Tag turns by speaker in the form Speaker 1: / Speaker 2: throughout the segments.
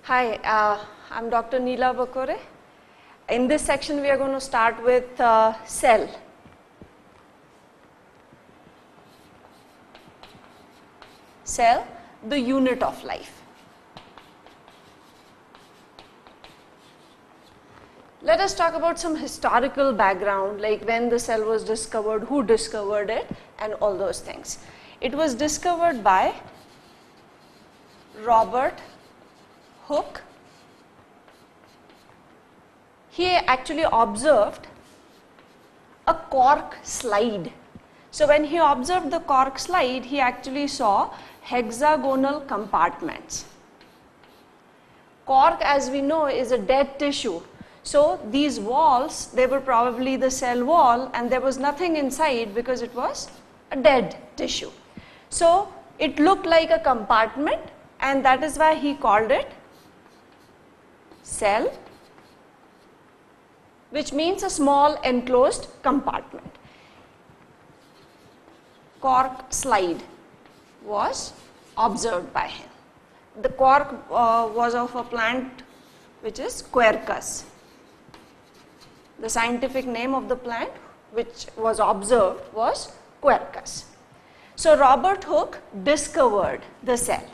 Speaker 1: Hi, I'm Dr. Neela Vacuole. In this section, we are going to start with cell. Cell, the unit of life. Let us talk about some historical background, like when the cell was discovered, who discovered it, and all those things. It was discovered by Robert Hooke. He actually observed a cork slide. So when he observed the cork slide, he actually saw hexagonal compartments. Cork, as we know, is a dead tissue. So these walls, they were probably the cell wall, and there was nothing inside because it was a dead tissue. So it looked like a compartment, and that is why he called it cell, which means a small enclosed compartment. Cork slide was observed by him. The cork was of a plant which is Quercus. The scientific name of the plant which was observed was Quercus. So Robert Hooke discovered the cell.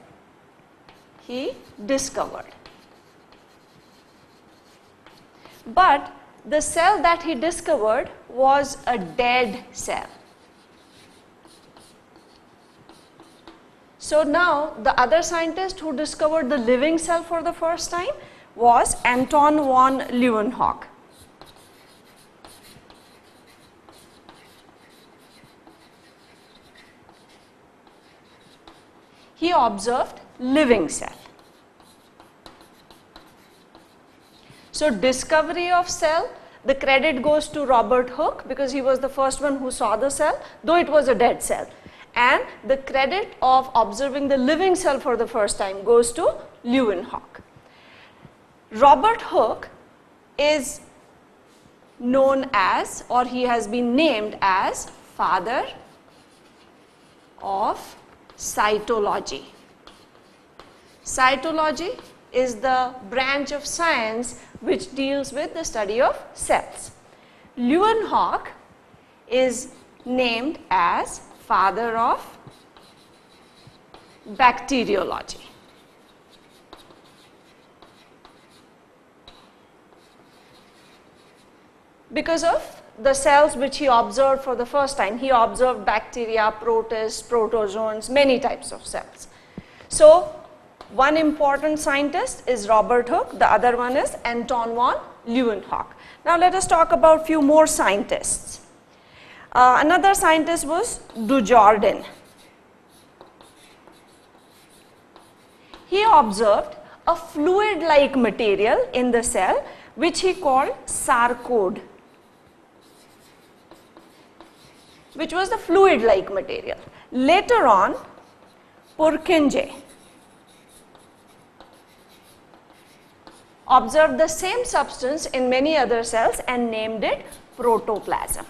Speaker 1: He discovered. But the cell that he discovered was a dead cell. So now the other scientist who discovered the living cell for the first time was Anton von Leeuwenhoek. He observed living cell. So discovery of cell, the credit goes to Robert Hooke because he was the first one who saw the cell, though it was a dead cell. And the credit of observing the living cell for the first time goes to Leeuwenhoek. Robert Hooke is known as, or he has been named as, father of cytology. Cytology is the branch of science which deals with the study of cells. Leeuwenhoek is named as father of bacteriology. Because of the cells which he observed for the first time, he observed bacteria, protists, protozoans, many types of cells. So one important scientist is Robert Hooke, the other one is Anton von Leeuwenhoek. Now let us talk about few more scientists. Another scientist was Dujardin. He observed a fluid-like material in the cell which he called sarcode, which was the fluid-like material. Later on, Purkinje observed the same substance in many other cells and named it protoplasm.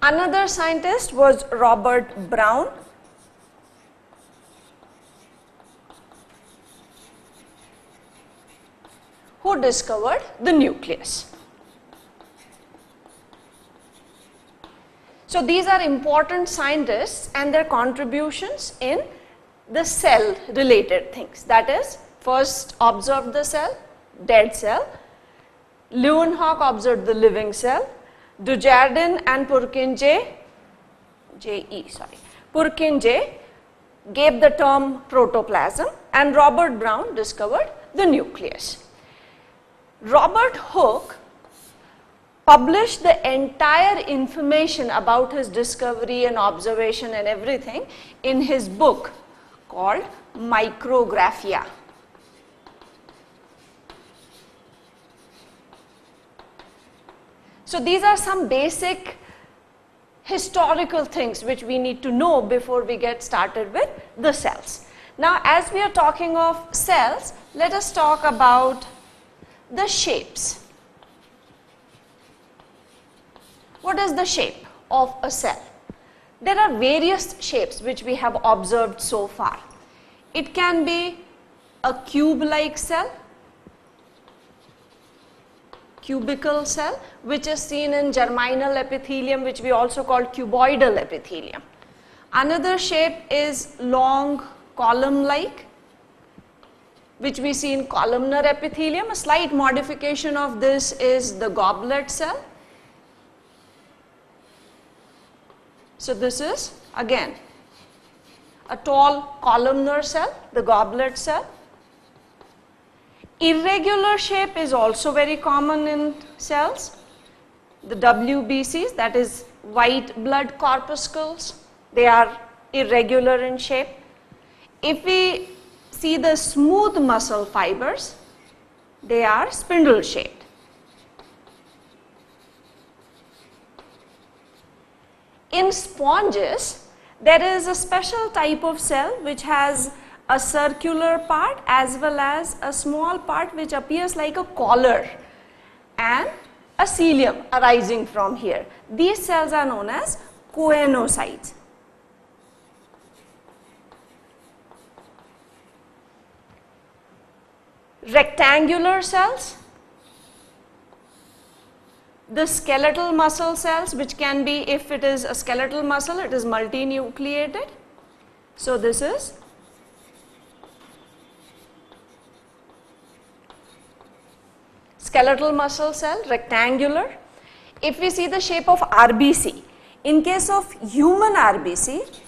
Speaker 1: Another scientist was Robert Brown. Who discovered the nucleus. So these are important scientists and their contributions in the cell related things. That is, first observed the cell, dead cell. Leeuwenhoek observed the living cell. Dujardin and Purkinje gave the term protoplasm, and Robert Brown discovered the nucleus. Robert Hooke published the entire information about his discovery and observation and everything in his book called Micrographia. So these are some basic historical things which we need to know before we get started with the cells. Now as we are talking of cells, let us talk about the shapes. What is the shape of a cell? There are various shapes which we have observed so far. It can be a cube-like cell, cubical cell, which is seen in germinal epithelium, which we also call cuboidal epithelium. Another shape is long column-like, which we see in columnar epithelium. A slight modification of this is the goblet cell. So this is again a tall columnar cell, the goblet cell. Irregular shape is also very common in cells. The WBCs, that is white blood corpuscles, they are irregular in shape. If we see the smooth muscle fibers, they are spindle shaped. In sponges, there is a special type of cell which has a circular part as well as a small part which appears like a collar and a cilium arising from here. These cells are known as choanocytes. Rectangular cells, the skeletal muscle cells, which can be, if it is a skeletal muscle, it is multinucleated. So this is skeletal muscle cell, rectangular. If we see the shape of RBC, in case of human RBC,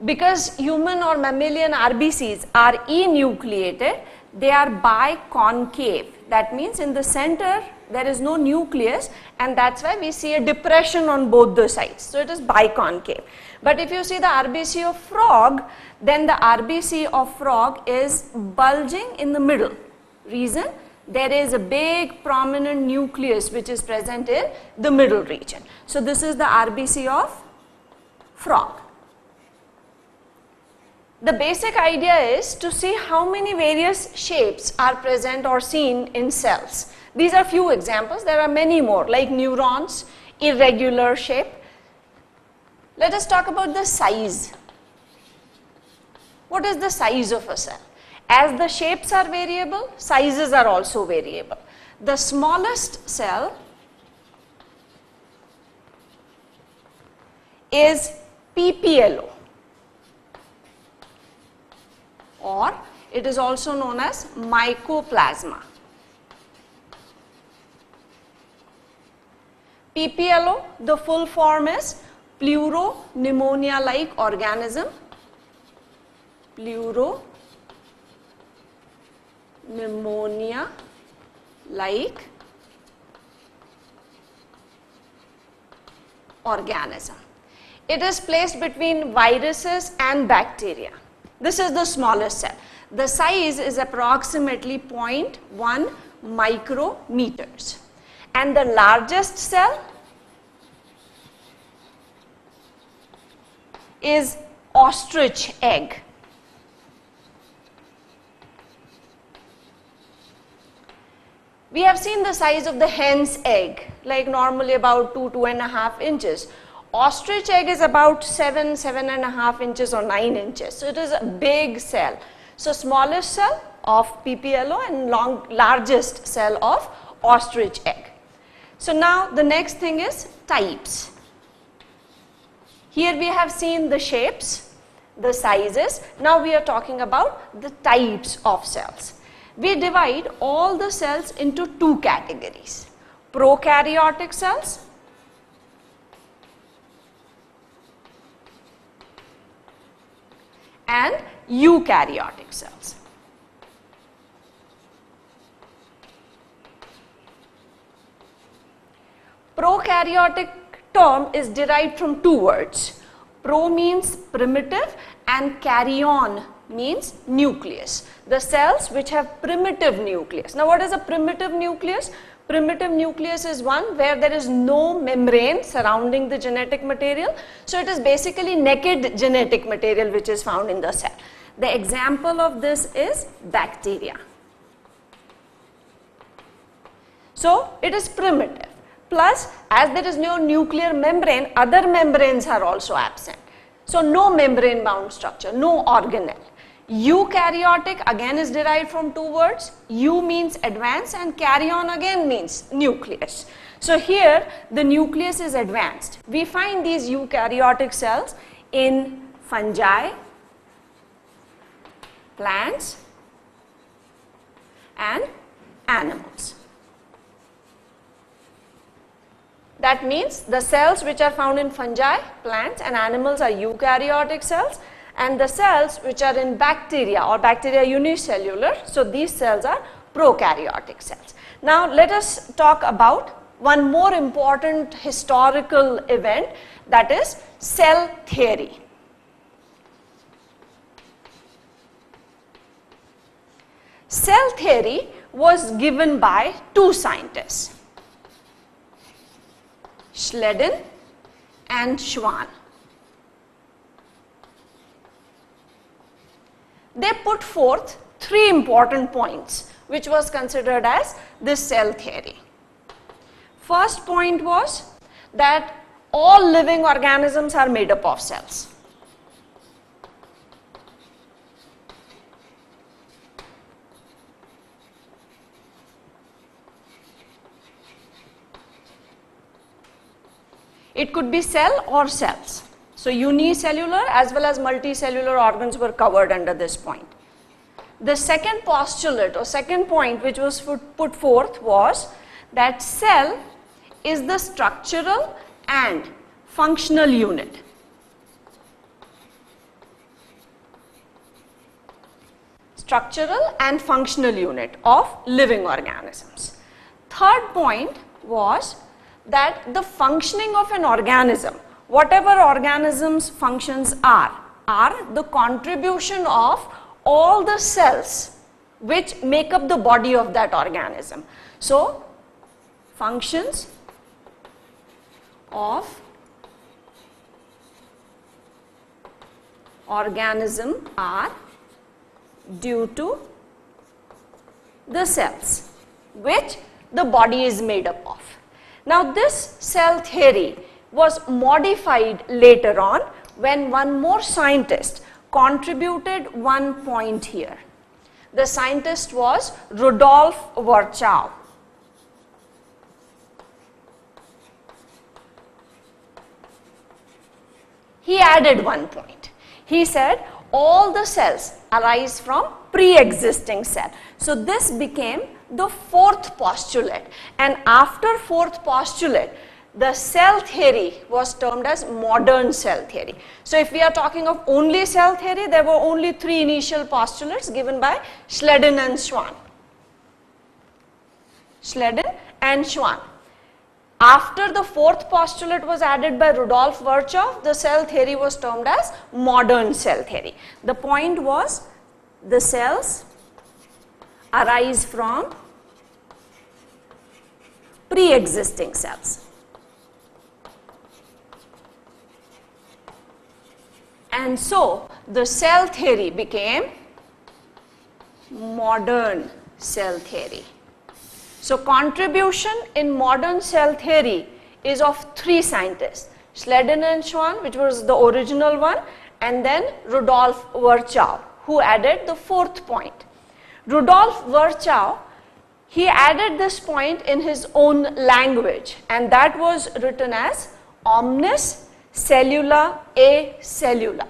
Speaker 1: because human or mammalian RBCs are enucleated, they are biconcave. That means in the center there is no nucleus, and that's why we see a depression on both the sides. So it is biconcave. But if you see the RBC of frog, then the RBC of frog is bulging in the middle. Reason? There is a big prominent nucleus which is present in the middle region. So this is the RBC of frog. The basic idea is to see how many various shapes are present or seen in cells. These are few examples. There are many more, like neurons, irregular shape. Let us talk about the size. What is the size of a cell? As the shapes are variable, sizes are also variable. The smallest cell is PPLO, or it is also known as mycoplasma. PPLO, the full form is pleuropneumonia-like organism. Pleuropneumonia-like organism. It is placed between viruses and bacteria. This is the smallest cell. The size is approximately 0.1 micrometers. And the largest cell is ostrich egg. We have seen the size of the hen's egg, like normally about 2–2.5 inches. Ostrich egg is about 7–7.5 inches or 9 inches. So it is a big cell. So smallest cell of PPLO and largest cell of ostrich egg. So now the next thing is types. Here we have seen the shapes, the sizes. Now we are talking about the types of cells. We divide all the cells into two categories: prokaryotic cells and eukaryotic cells. Prokaryotic term is derived from two words. Pro means primitive and karyon means nucleus. The cells which have primitive nucleus. Now what is a primitive nucleus? Primitive nucleus is one where there is no membrane surrounding the genetic material. So it is basically naked genetic material which is found in the cell. The example of this is bacteria. So it is primitive. Plus, as there is no nuclear membrane, other membranes are also absent. So, no membrane bound structure, no organelle. Eukaryotic again is derived from two words. Eu means advanced and karyon again means nucleus. So, here the nucleus is advanced. We find these eukaryotic cells in fungi, plants and animals. That means the cells which are found in fungi, plants and animals are eukaryotic cells, and the cells which are in bacteria or bacteria unicellular, so these cells are prokaryotic cells. Now let us talk about one more important historical event, that is cell theory. Cell theory was given by two scientists, Schleiden and Schwann. They put forth three important points which was considered as this cell theory. First point was that all living organisms are made up of cells. It could be cell or cells. So, unicellular as well as multicellular organs were covered under this point. The second postulate or second point which was put forth was that cell is the structural and functional unit. Structural and functional unit of living organisms. Third point was that the functioning of an organism, whatever organism's functions are the contribution of all the cells which make up the body of that organism. So, functions of organism are due to the cells which the body is made up of. Now, this cell theory was modified later on when one more scientist contributed one point here. The scientist was Rudolf Virchow. He added one point. He said all the cells arise from pre-existing cell. So, this became the fourth postulate, and after fourth postulate the cell theory was termed as modern cell theory. So, if we are talking of only cell theory, there were only three initial postulates given by Schleiden and Schwann. Schleiden and Schwann. After the fourth postulate was added by Rudolf Virchow, the cell theory was termed as modern cell theory. The point was the cells arise from pre-existing cells. And so, the cell theory became modern cell theory. So, contribution in modern cell theory is of three scientists, Schleiden and Schwann, which was the original one, and then Rudolf Virchow, who added the fourth point. Rudolf Virchow, he added this point in his own language, and that was written as omnis cellula a cellula.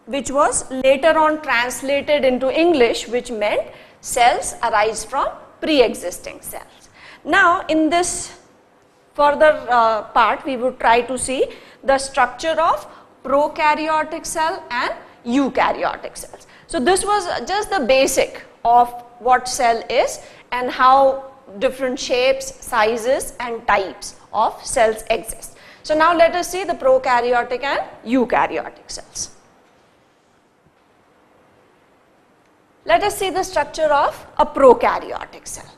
Speaker 1: Which was later on translated into English, which meant cells arise from pre-existing cells. Now, in this further part, we would try to see the structure of prokaryotic cell and eukaryotic cells. So, this was just the basic of what cell is and how different shapes, sizes and types of cells exist. So, now let us see the prokaryotic and eukaryotic cells. Let us see the structure of a prokaryotic cell.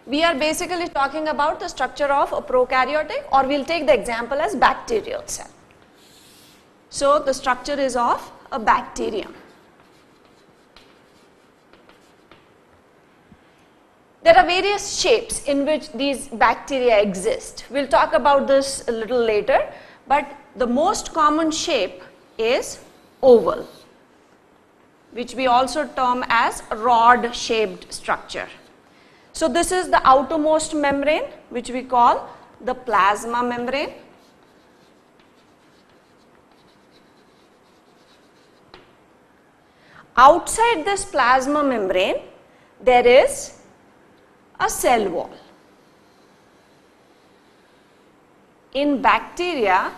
Speaker 1: We are basically talking about the structure of a prokaryotic, or we'll take the example as bacterial cell. So the structure is of a bacterium. There are various shapes in which these bacteria exist. We'll talk about this a little later, but the most common shape is oval, which we also term as rod shaped structure. So this is the outermost membrane, which we call the plasma membrane. Outside this plasma membrane, there is a cell wall. In bacteria,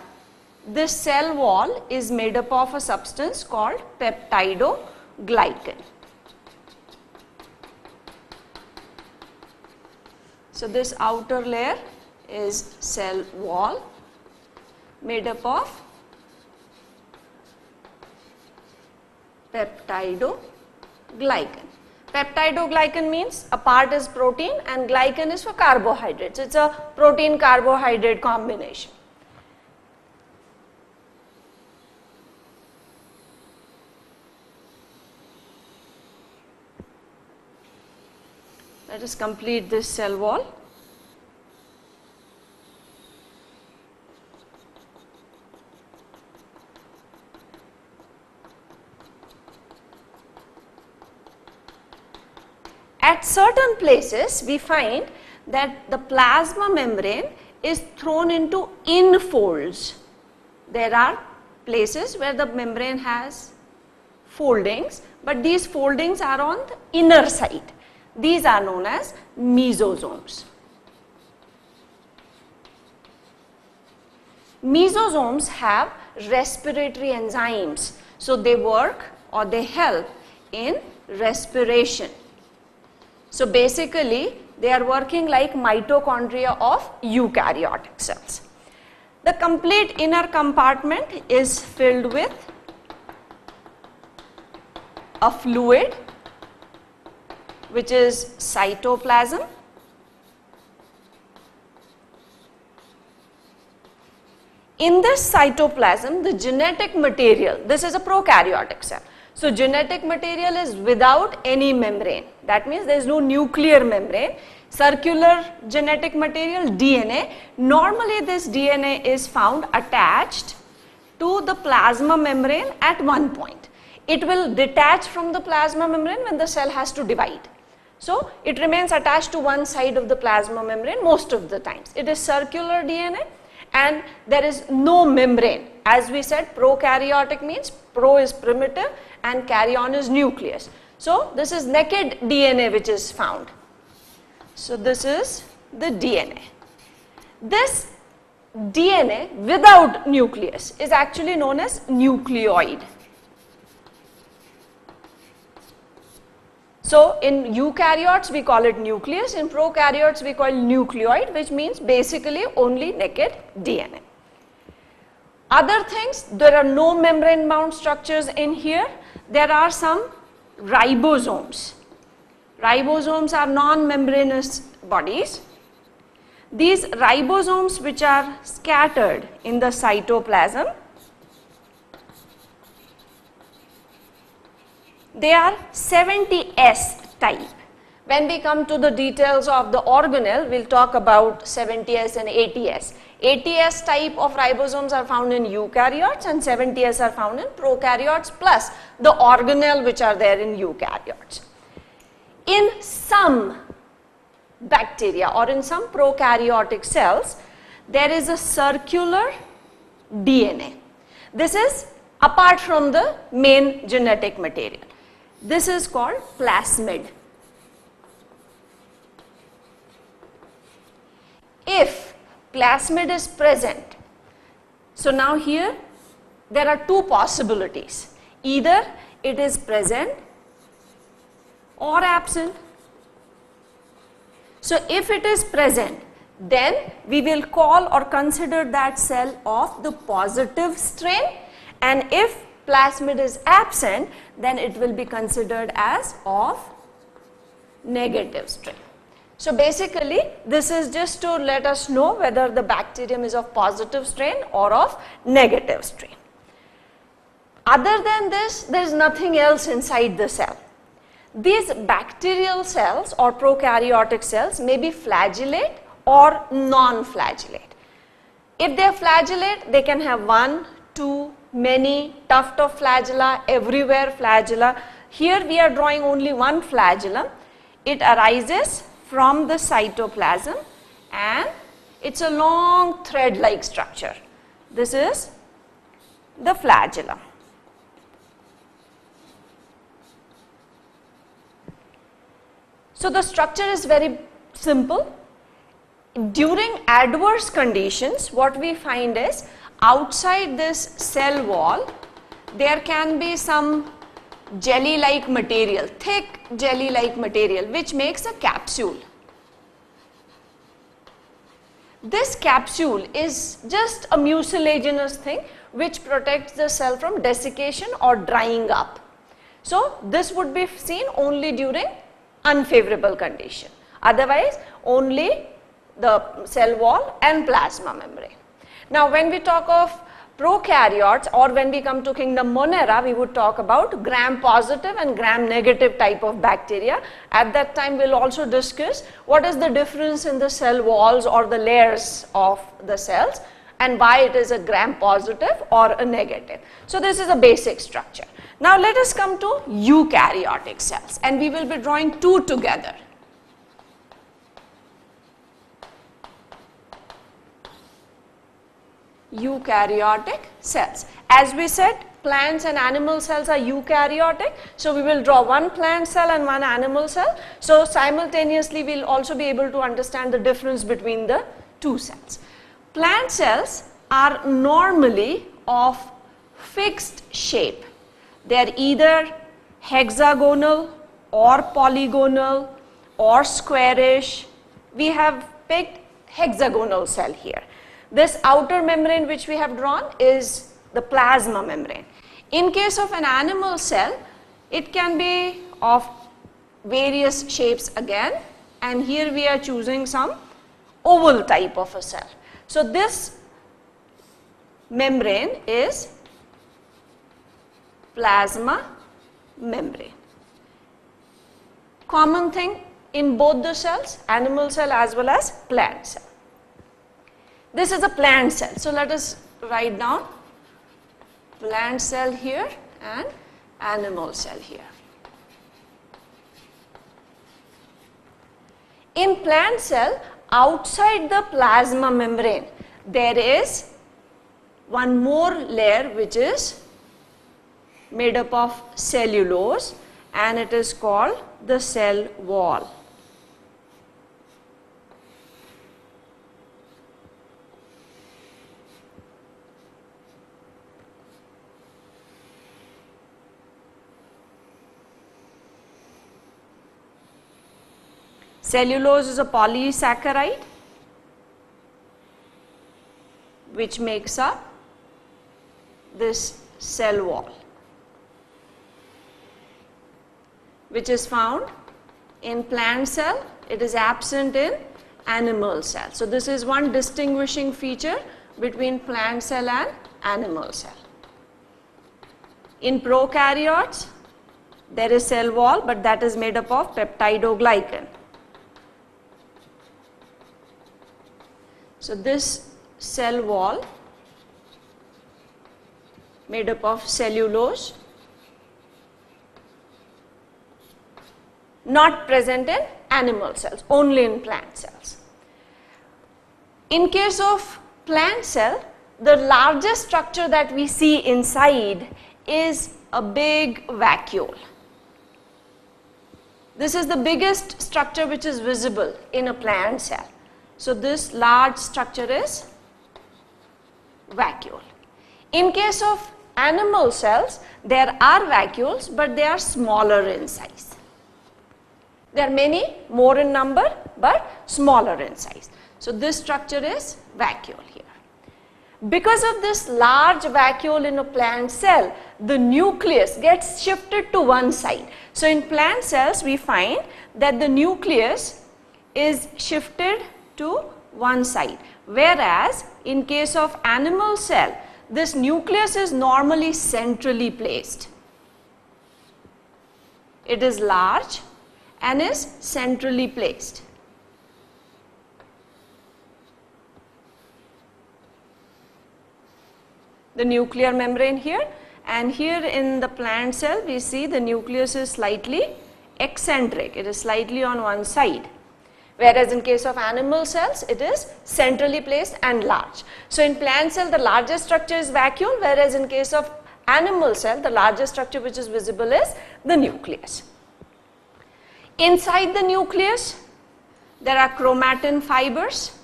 Speaker 1: this cell wall is made up of a substance called peptidoglycan. So this outer layer is cell wall made up of peptidoglycan. Peptidoglycan means a part is protein and glycan is for carbohydrates. It's a protein carbohydrate combination. Let us complete this cell wall. At certain places, we find that the plasma membrane is thrown into infolds. There are places where the membrane has foldings, but these foldings are on the inner side. These are known as mesosomes. Mesosomes have respiratory enzymes, so they work or they help in respiration. So basically, they are working like mitochondria of eukaryotic cells. The complete inner compartment is filled with a fluid, which is cytoplasm. In this cytoplasm, the genetic material, this is a prokaryotic cell. So genetic material is without any membrane. That means there is no nuclear membrane. Circular genetic material, DNA. Normally this DNA is found attached to the plasma membrane at one point. It will detach from the plasma membrane when the cell has to divide. So it remains attached to one side of the plasma membrane most of the times. It is circular DNA and there is no membrane. As we said, prokaryotic means pro is primitive and karyon is nucleus. So this is naked DNA which is found. So this is the DNA. This DNA without nucleus is actually known as nucleoid. So in eukaryotes we call it nucleus, in prokaryotes we call it nucleoid, which means basically only naked DNA. Other things, there are no membrane bound structures in here. There are some ribosomes. Ribosomes are non-membranous bodies. These ribosomes which are scattered in the cytoplasm, they are 70S type. When we come to the details of the organelle, we'll talk about 70S and 80S. 80S type of ribosomes are found in eukaryotes and 70S are found in prokaryotes plus the organelle which are there in eukaryotes. In some bacteria or in some prokaryotic cells, there is a circular DNA. This is apart from the main genetic material. This is called plasmid. If plasmid is present, so now here there are two possibilities. Either it is present or absent. So if it is present, then we will call or consider that cell of the positive strain, and if plasmid is absent, then it will be considered as of negative strain. So basically this is just to let us know whether the bacterium is of positive strain or of negative strain. Other than this, there is nothing else inside the cell. These bacterial cells or prokaryotic cells may be flagellate or non-flagellate. If they are flagellate, they can have one, two, many, tuft of flagella, everywhere flagella. Here we are drawing only one flagellum. It arises from the cytoplasm and it's a long thread-like structure. This is the flagellum. So the structure is very simple. During adverse conditions, what we find is outside this cell wall, there can be some jelly-like material, thick jelly-like material, which makes a capsule. This capsule is just a mucilaginous thing which protects the cell from desiccation or drying up. So this would be seen only during unfavorable condition. Otherwise, only the cell wall and plasma membrane. Now when we talk of prokaryotes, or when we come to kingdom Monera, we would talk about gram-positive and gram-negative type of bacteria. At that time we will also discuss what is the difference in the cell walls or the layers of the cells and why it is a gram-positive or a negative. So this is a basic structure. Now let us come to eukaryotic cells, and we will be drawing two together. Eukaryotic cells. As we said, plants and animal cells are eukaryotic. So we will draw one plant cell and one animal cell. So simultaneously we will also be able to understand the difference between the two cells. Plant cells are normally of fixed shape. They are either hexagonal or polygonal or squarish. We have picked hexagonal cell here. This outer membrane which we have drawn is the plasma membrane. In case of an animal cell, it can be of various shapes again, and here we are choosing some oval type of a cell. So this membrane is plasma membrane. Common thing in both the cells, animal cell as well as plant cell. This is a plant cell. So let us write down plant cell here and animal cell here. In plant cell, outside the plasma membrane, there is one more layer which is made up of cellulose, and it is called the cell wall. Cellulose is a polysaccharide which makes up this cell wall, which is found in plant cell. It is absent in animal cell. So this is one distinguishing feature between plant cell and animal cell. In prokaryotes, there is cell wall, but that is made up of peptidoglycan. So this cell wall made up of cellulose, not present in animal cells, only in plant cells. In case of plant cell, the largest structure that we see inside is a big vacuole. This is the biggest structure which is visible in a plant cell. So this large structure is vacuole. In case of animal cells, there are vacuoles, but they are smaller in size. There are many more in number, but smaller in size. So this structure is vacuole here. Because of this large vacuole in a plant cell, the nucleus gets shifted to one side. So in plant cells, we find that the nucleus is shifted to one side, whereas in case of animal cell, this nucleus is normally centrally placed. It is large and is centrally placed. The nuclear membrane here, and here in the plant cell we see the nucleus is slightly eccentric, it is slightly on one side, whereas in case of animal cells it is centrally placed and large. So in plant cell the largest structure is vacuole, whereas in case of animal cell the largest structure which is visible is the nucleus. Inside the nucleus there are chromatin fibers,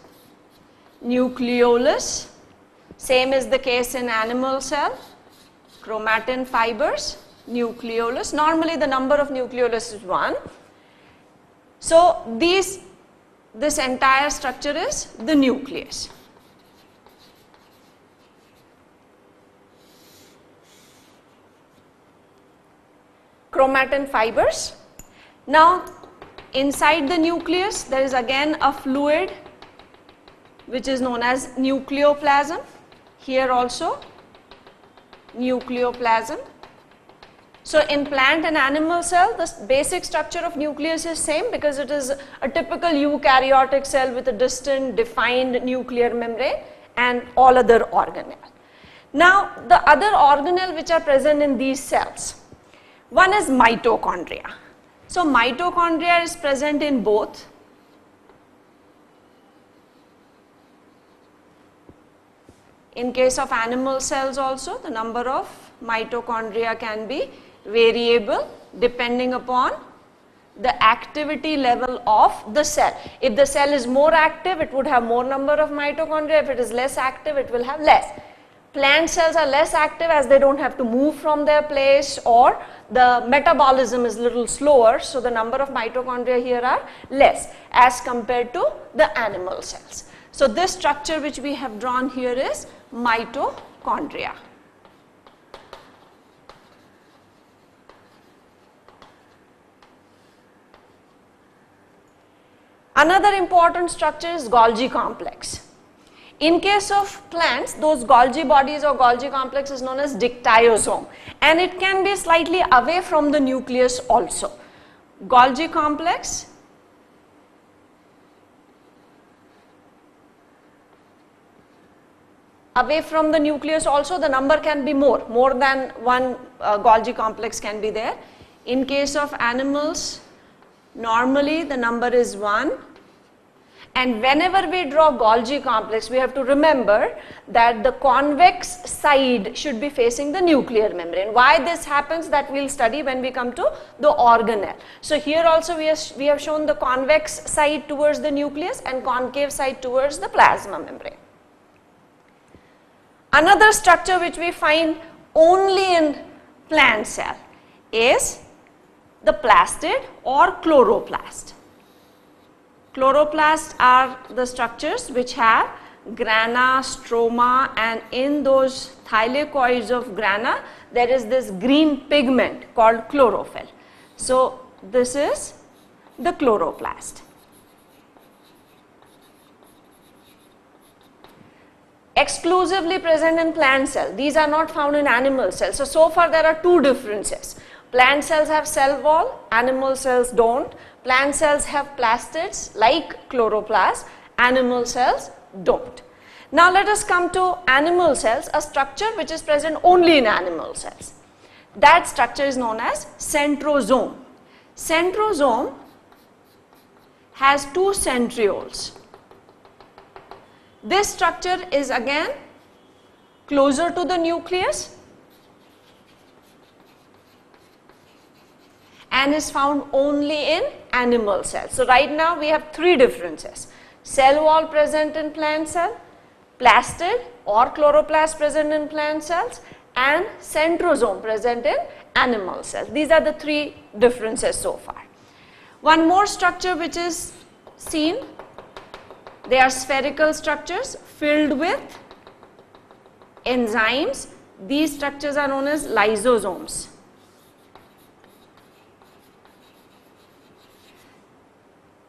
Speaker 1: nucleolus, same is the case in animal cell, chromatin fibers, nucleolus. Normally the number of nucleolus is 1. So this entire structure is the nucleus. Chromatin fibers. Now inside the nucleus there is again a fluid which is known as nucleoplasm. Here also nucleoplasm. So in plant and animal cell the basic structure of nucleus is same because it is a typical eukaryotic cell with a distinct defined nuclear membrane and all other organelles. Now the other organelle which are present in these cells, one is mitochondria. So mitochondria is present in both in case of animal cells also the number of mitochondria can be variable depending upon the activity level of the cell. If the cell is more active it would have more number of mitochondria, if it is less active it will have less. Plant cells are less active as they don't have to move from their place or the metabolism is little slower, so the number of mitochondria here are less as compared to the animal cells. So this structure which we have drawn here is mitochondria. Another important structure is Golgi complex. In case of plants, those Golgi bodies or Golgi complex is known as dictyosome and it can be slightly away from the nucleus also. Golgi complex away from the nucleus also the number can be more than one Golgi complex can be there. In case of animals normally the number is 1 and whenever we draw Golgi complex we have to remember that the convex side should be facing the nuclear membrane. Why this happens that we will study when we come to the organelle. So here also we have shown the convex side towards the nucleus and concave side towards the plasma membrane. Another structure which we find only in plant cell is the plastid or chloroplast. Chloroplasts are the structures which have grana, stroma, and in those thylakoids of grana there is this green pigment called chlorophyll. So this is the chloroplast. Exclusively present in plant cell, these are not found in animal cells. So far there are two differences. Plant cells have cell wall, animal cells don't. Plant cells have plastids like chloroplasts, animal cells don't. Now let us come to animal cells, a structure which is present only in animal cells. That structure is known as centrosome. Centrosome has two centrioles. This structure is again closer to the nucleus and is found only in animal cells. So right now we have three differences: cell wall present in plant cell, plastid or chloroplast present in plant cells, and centrosome present in animal cells. These are the three differences so far. One more structure which is seen, they are spherical structures filled with enzymes. These structures are known as lysosomes.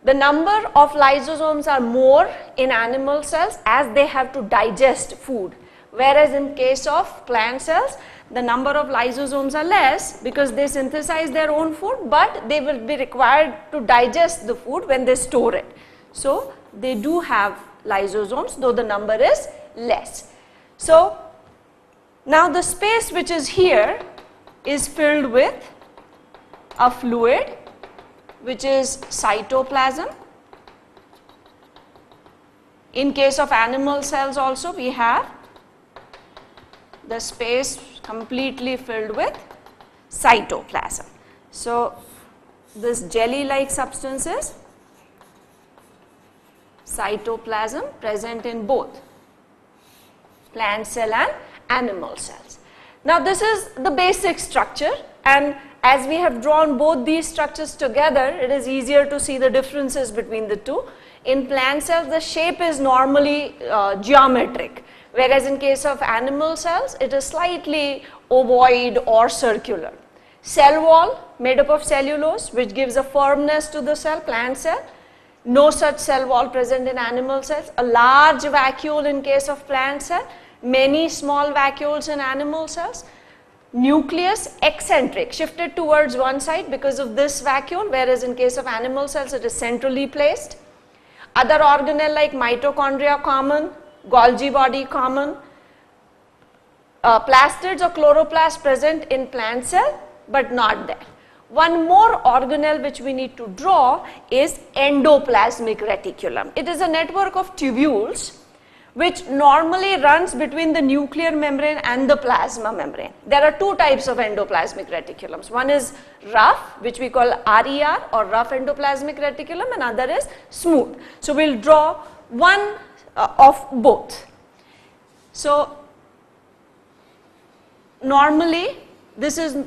Speaker 1: The number of lysosomes are more in animal cells as they have to digest food, whereas in case of plant cells, the number of lysosomes are less because they synthesize their own food, but they will be required to digest the food when they store it. So, they do have lysosomes, though the number is less. So, now the space which is here is filled with a fluid which is cytoplasm. In case of animal cells also, we have the space completely filled with cytoplasm. So, this jelly-like substance is cytoplasm present in both plant cell and animal cells. Now, this is the basic structure, and as we have drawn both these structures together, it is easier to see the differences between the two. In plant cells, the shape is normally geometric, whereas in case of animal cells, it is slightly ovoid or circular. Cell wall made up of cellulose, which gives a firmness to the cell, plant cell. No such cell wall present in animal cells. A large vacuole in case of plant cell, many small vacuoles in animal cells. Nucleus eccentric, shifted towards one side because of this vacuole, whereas in case of animal cells it is centrally placed. Other organelle like mitochondria common, Golgi body common, plastids or chloroplasts present in plant cell but not there. One more organelle which we need to draw is endoplasmic reticulum. It is a network of tubules which normally runs between the nuclear membrane and the plasma membrane. There are two types of endoplasmic reticulums. One is rough, which we call RER or rough endoplasmic reticulum, and other is smooth. So, we will draw one of both. So, normally this is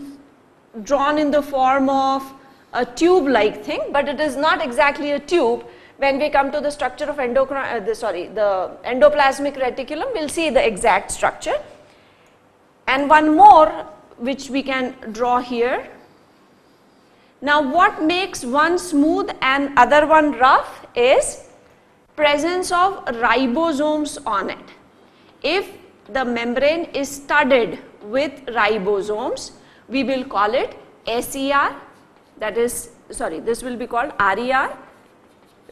Speaker 1: drawn in the form of a tube like thing, but it is not exactly a tube. When we come to the structure of the endoplasmic reticulum, we will see the exact structure. And one more which we can draw here. Now, what makes one smooth and other one rough is presence of ribosomes on it. If the membrane is studded with ribosomes, we will call it SER, that is, this will be called RER,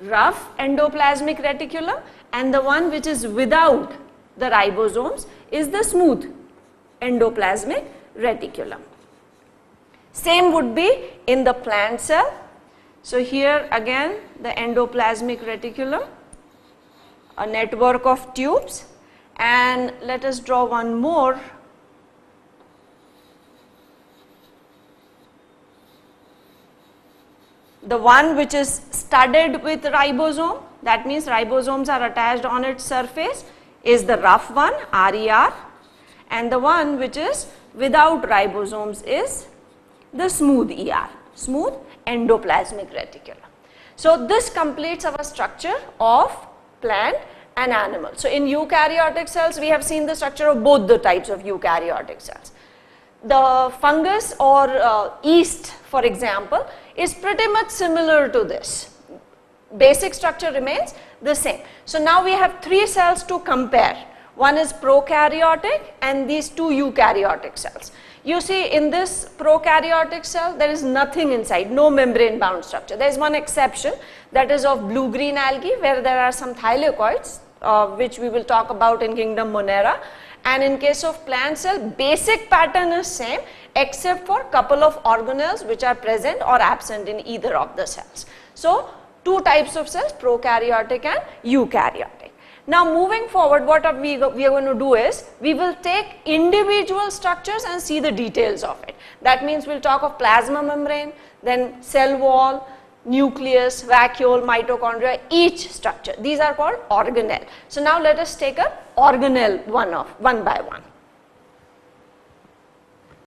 Speaker 1: rough endoplasmic reticulum, and the one which is without the ribosomes is the smooth endoplasmic reticulum. Same would be in the plant cell. So, here again the endoplasmic reticulum, a network of tubes, and let us draw one more. The one which is studded with ribosome, that means ribosomes are attached on its surface, is the rough one, RER, and the one which is without ribosomes is the smooth ER, smooth endoplasmic reticulum. So, this completes our structure of plant and animal. So, in eukaryotic cells, we have seen the structure of both the types of eukaryotic cells. The fungus or yeast, for example, is pretty much similar to this. Basic structure remains the same. So, now we have three cells to compare. One is prokaryotic and these two eukaryotic cells. You see, in this prokaryotic cell, there is nothing inside, no membrane bound structure. There is one exception, that is of blue-green algae, where there are some thylakoids, which we will talk about in kingdom Monera. And in case of plant cell, basic pattern is same except for couple of organelles which are present or absent in either of the cells. So, two types of cells, prokaryotic and eukaryotic. Now, moving forward, what we are going to do is, we will take individual structures and see the details of it. That means we will talk of plasma membrane, then cell wall, nucleus, vacuole, mitochondria, each structure. These are called organelle. So, now let us take a organelle one by one.